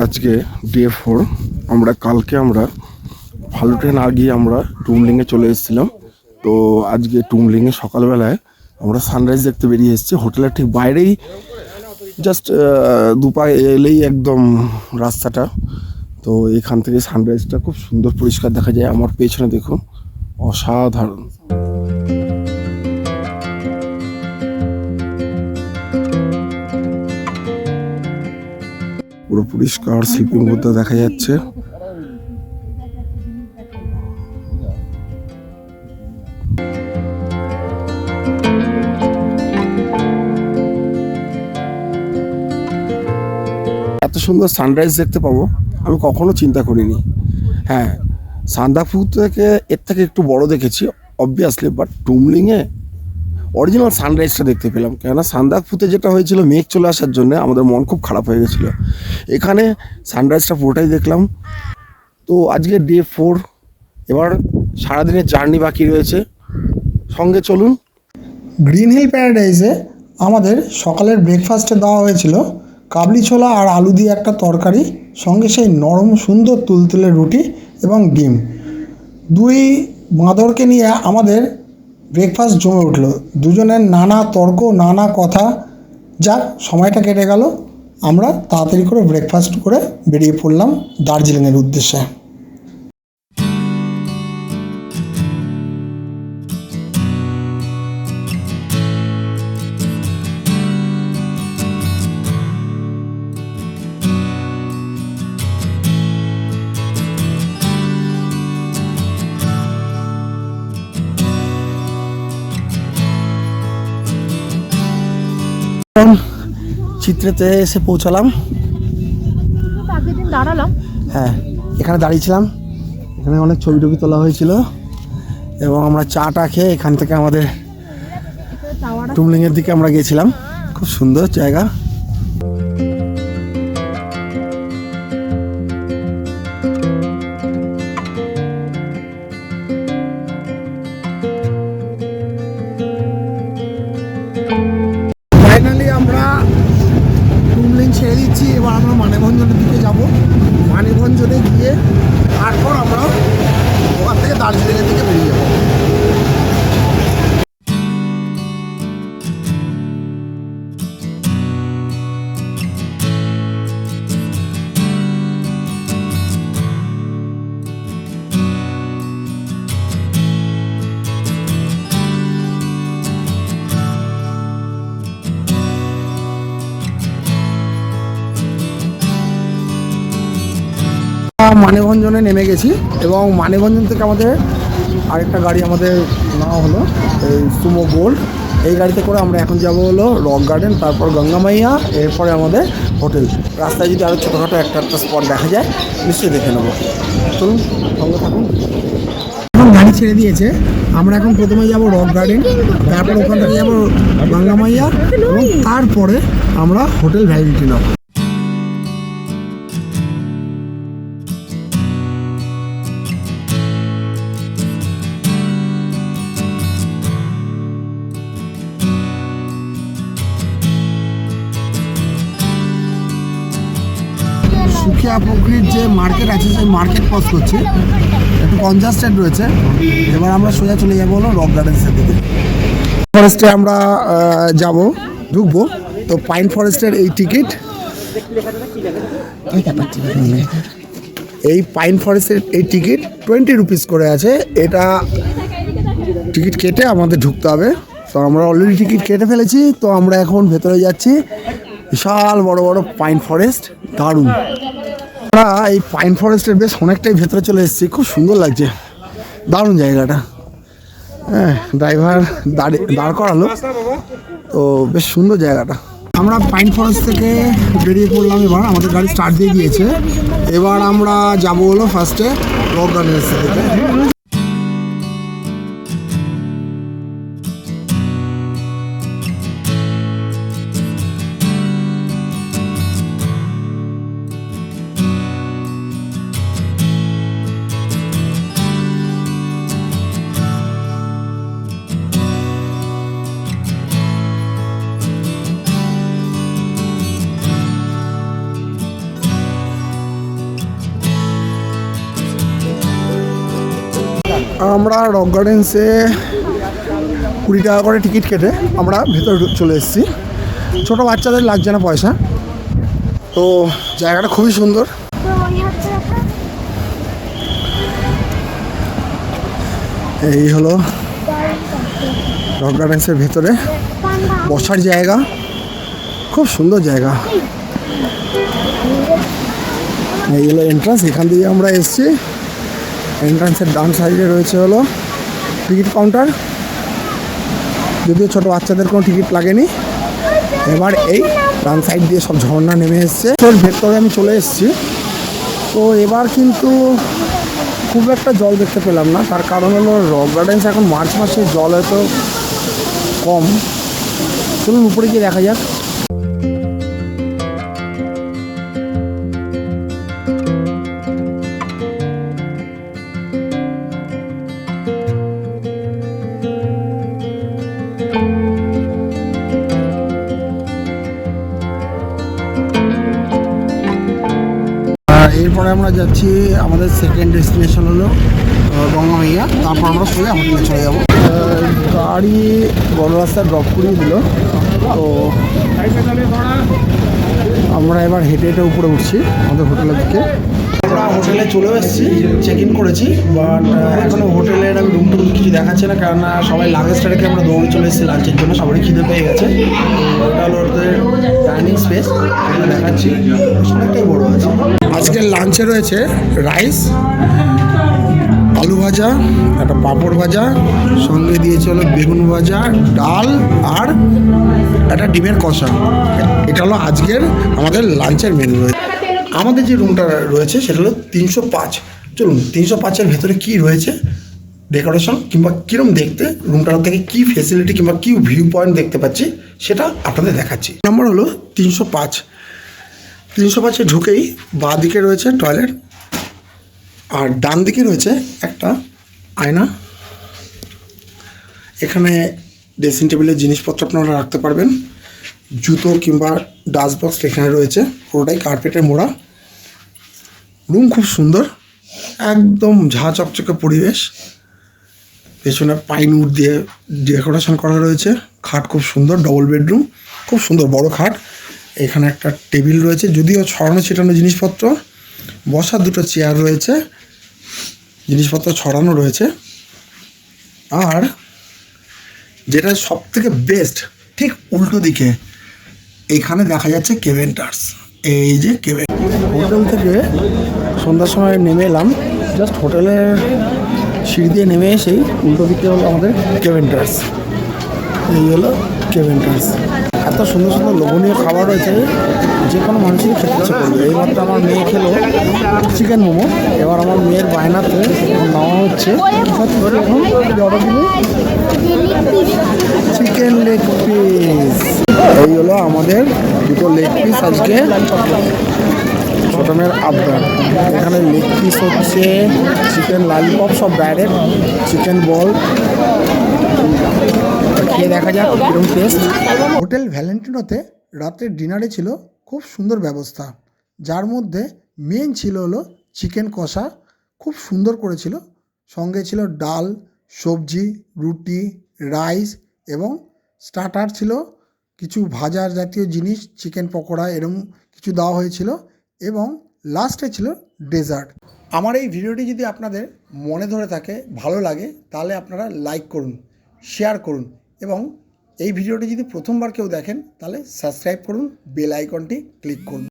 আজকে ডে 4। আমরা কালকে ফালুটে না গিয়ে আমরা টুমলিংয়ে চলে এসেছিলাম। তো আজকে টুমলিংয়ে সকালবেলায় আমরা সানরাইজ দেখতে বেরিয়ে এসেছি। হোটেলের ঠিক বাইরেই জাস্ট দুপা এলেই একদম রাস্তাটা। তো এখান থেকে সানরাইজটা খুব সুন্দর পরিষ্কার দেখা যায়। আমার পেছনে দেখুন, অসাধারণ। পুরো পরিষ্কার স্লিপিং বুথটা দেখা যাচ্ছে। এত সুন্দর সানরাইজ দেখতে পাবো আমি কখনো চিন্তা করিনি। হ্যাঁ, সান্দাকফু থেকে এর থেকে একটু বড় দেখেছি অবভিয়াসলি, বাট টুমলিংয়ে অরিজিনাল সানরাইজটা দেখতে পেলাম। কেননা সান্দাকফুতে যেটা হয়েছিল মেঘ চলে আসার জন্য আমাদের মন খুব খারাপ হয়ে গেছিলো। এখানে সানরাইজটা পুরোটাই দেখলাম। তো আজকে ডে 4, এবার সারাদিনের জার্নি বাকি রয়েছে, সঙ্গে চলুন। গ্রিন হিল প্যারাডাইসে আমাদের সকালের ব্রেকফাস্টে দেওয়া হয়েছিল কাবলি ছোলা আর আলু দিয়ে একটা তরকারি, সঙ্গে সেই নরম সুন্দর তুলতুলে রুটি এবং ডিম। দুই বাঁদরকে নিয়ে আমাদের ব্রেকফাস্ট জমে উঠল। দুজনের নানা তর্ক, নানা কথা, যাক সময়টা কেটে গেল। আমরা তাড়াতাড়ি করে ব্রেকফাস্ট করে বেরিয়ে পড়লাম দার্জিলিংয়ের উদ্দেশ্যে। চিত্রেতে এসে পৌঁছালাম। দাঁড়ালাম, হ্যাঁ, এখানে দাঁড়িয়েছিলাম। এখানে অনেক ছবি টবি তোলা হয়েছিল এবং আমরা চাটা খেয়ে এখান থেকে আমাদের টুমলিংয়ের দিকে আমরা গেছিলাম। খুব সুন্দর জায়গা। ফাইনালি আমরা টুমলিং ছেড়ে দিচ্ছি। এবার আমরা মানেভঞ্জনের দিকে যাব। মানেভঞ্জনে গিয়ে তারপর আমরা ওখান থেকে দার্জিলিংয়ের দিকে বেরিয়ে যাবো। মানেভঞ্জনে নেমে গেছি এবং মানেভঞ্জন থেকে আমাদের আরেকটা গাড়ি আমাদের নেওয়া হলো, এই সুমো গোল্ড। এই গাড়িতে করে আমরা এখন যাব হলো রক গার্ডেন, তারপর গঙ্গা মাইয়া, এরপরে আমাদের হোটেল। রাস্তায় যদি আরও ছোটোখাটো একটা স্পট দেখা যায় নিশ্চয়ই দেখে নেবো। চলুন, সঙ্গে থাকুন। এখন গাড়ি ছেড়ে দিয়েছে। আমরা এখন প্রথমে যাব রক গার্ডেন, তারপর ওখান থেকে যাবো গঙ্গা মাইয়া এবং তারপরে আমরা হোটেল ভ্যালিডিটি নেব। সুখিয়া পুকুরির যে মার্কেট আছে সেই মার্কেট ক্রস করছে, একটু কনজাস্টেড রয়েছে। এবার আমরা সোজা চলে যাবো হলো রক গার্ডেন্সের দিকে। ফরেস্টে আমরা ঢুকবো। তো পাইন ফরেস্টের এই টিকিট, এই পাইন ফরেস্টের এই টিকিট 20 রুপিস করে আছে। এটা টিকিট কেটে আমাদের ঢুকতে হবে। তো আমরা অলরেডি টিকিট কেটে ফেলেছি। তো আমরা এখন ভেতরে যাচ্ছি। বিশাল বড় বড় পাইন ফরেস্ট, দারুণ। আমরা এই পাইন ফরেস্টের বেশ অনেকটাই ভেতরে চলে এসেছি। খুব সুন্দর লাগছে, দারুণ জায়গাটা। হ্যাঁ, ড্রাইভার দাঁড় করালো, তো বেশ সুন্দর জায়গাটা। আমরা পাইন ফরেস্ট থেকে বেরিয়ে পড়লাম। এবার আমাদের গাড়ি স্টার্ট দিয়ে দিয়েছে। এবার আমরা যাবো হলো ফার্স্টে রক গার্ডেনের দিকে। আমরা রক গার্ডেন্সে 20 টাকা করে টিকিট কেটে আমরা ভেতরে চলে এসেছি। ছোটো বাচ্চাদের লাগছে না পয়সা, তো জায়গাটা খুবই সুন্দর। এই হলো রক গার্ডেন্সের ভেতরে বসার জায়গা, খুব সুন্দর জায়গা। এই হলো এন্ট্রান্স, এখান দিয়ে আমরা এসেছি। এন্ট্রান্সের ডান সাইডে রয়েছে হলো টিকিট কাউন্টার, যদিও ছোটো বাচ্চাদের কোনো টিকিট লাগেনি। এবার এই ডান সাইড দিয়ে সব ঝর্ণা নেমে এসছে। এর ভেতরে আমি চলে এসেছি, তো এবার কিন্তু খুব একটা জল দেখতে পেলাম না। তার কারণ হলো রক গার্ডেন্স এখন মার্চ মাসে জল হয়তো কম। চলুন উপরে গিয়ে দেখা যাক। এরপরে আমরা যাচ্ছি, আমাদের সেকেন্ড ডেস্টিনেশন হলো গঙ্গামাইয়া। তারপর আমরা সোজা আমাদের চলে যাবো। গাড়ি বড় রাস্তায় ড্রপ করিয়ে দিল, তো আমরা এবার হেঁটে হেঁটে উপরে উঠছি আমাদের হোটেলের দিকে। আমরা হোটেলে চলেও এসেছি, চেক ইন করেছি, বাট এখনও হোটেলের আমি রুম টুম কিছু দেখাচ্ছে না, কেননা সবাই লাগেজটা রেখে আমরা দৌড়ে চলে এসেছি লাঞ্চের জন্য। সবারই খিদে পেয়ে গেছে। ওটা হলো ওদের ডাইনিং স্পেস, দেখাচ্ছি অনেকটাই বড় আছে। আজকের লাঞ্চে রয়েছে রাইস, আলু ভাজা, একটা পাঁপড় ভাজা, সঙ্গে দিয়েছে হলো বেগুন ভাজা, ডাল আর একটা ডিমের কষা। এটা হলো আজকের আমাদের লাঞ্চের মেনু রয়েছে। আমাদের যে রুমটা রয়েছে সেটা হলো 305। চলুন 305-এর ভেতরে কী রয়েছে, ডেকোরেশন কিংবা কীরকম দেখতে, রুমটার থেকে কী ফেসিলিটি কিংবা কী ভিউ পয়েন্ট দেখতে পাচ্ছি সেটা আপনাদের দেখাচ্ছি। নাম্বার হলো 305। 305-এ ঢুকেই বাঁ দিকে রয়েছে টয়লেট, আর ডান দিকে রয়েছে একটা আয়না। এখানে ড্রেসিং টেবিলের জিনিসপত্র আপনারা রাখতে পারবেন। জুতো কিংবা ডাস্ট বক্স এখানে রয়েছে, পুরোটাই কার্পেটের মোড়া। রুম খুব সুন্দর, একদম ঝাঁ চকচকে পরিবেশ। পেছনে পাইন উড দিয়ে ডেকোরেশন করা রয়েছে। খাট খুব সুন্দর, ডবল বেডরুম, খুব সুন্দর বড় খাট। এখানে একটা টেবিল রয়েছে, যদিও ছড়ানো ছিটানো জিনিসপত্র। বসার দুটো চেয়ার রয়েছে, জিনিসপত্র ছড়ানো রয়েছে। আর যেটা সব থেকে বেস্ট, ঠিক উল্টো দিকে এইখানে দেখা যাচ্ছে কেভেন্টার্স। এই যে হোটেল থেকে সন্ধ্যার সময় নেমে এলাম, জাস্ট হোটেলের সিঁড়ি দিয়ে নেমে এসেই উল্টো দিকে হলো আমাদের কেভেন্টার্স। এই হলো কেভেন্টার্স। এত সুন্দর সুন্দর লোভনীয় খাবার রয়েছে, যে কোনো মানুষই খেতে ইচ্ছে করবে। এইমাত্র আমার মেয়ে খেলো চিকেন মোমো, এবার আমার মেয়ের বায়নাতে এখন নেওয়া হচ্ছে চিকেন লেগ পিস। এই হলো আমাদের দুটো লেগ পিস আজকে ছোটো মেয়ের আবদার। এখানে লেগ পিস হচ্ছে, চিকেন ললিপপ, সব ডাইরেক্ট চিকেন বল। খেয়ে দেখা যাক কিরকম টেস্ট। হোটেল ভ্যালেন্টিনোতে রাতের ডিনারে ছিল খুব সুন্দর ব্যবস্থা, যার মধ্যে মেন ছিল হলো চিকেন কষা, খুব সুন্দর করেছিল। সঙ্গে ছিল ডাল, সবজি, রুটি, রাইস এবং স্টার্টার ছিল কিছু ভাজা জাতীয় জিনিস, চিকেন পকোড়া এরকম কিছু দেওয়া হয়েছিল, এবং লাস্টে ছিল ডেজার্ট। আমার এই ভিডিওটি যদি আপনাদের মনে ধরে থাকে, ভালো লাগে, তাহলে আপনারা লাইক করুন, শেয়ার করুন, এবং এই ভিডিওটি যদি প্রথমবার কেউ দেখেন তাহলে সাবস্ক্রাইব করুন, বেল আইকনটি ক্লিক করুন।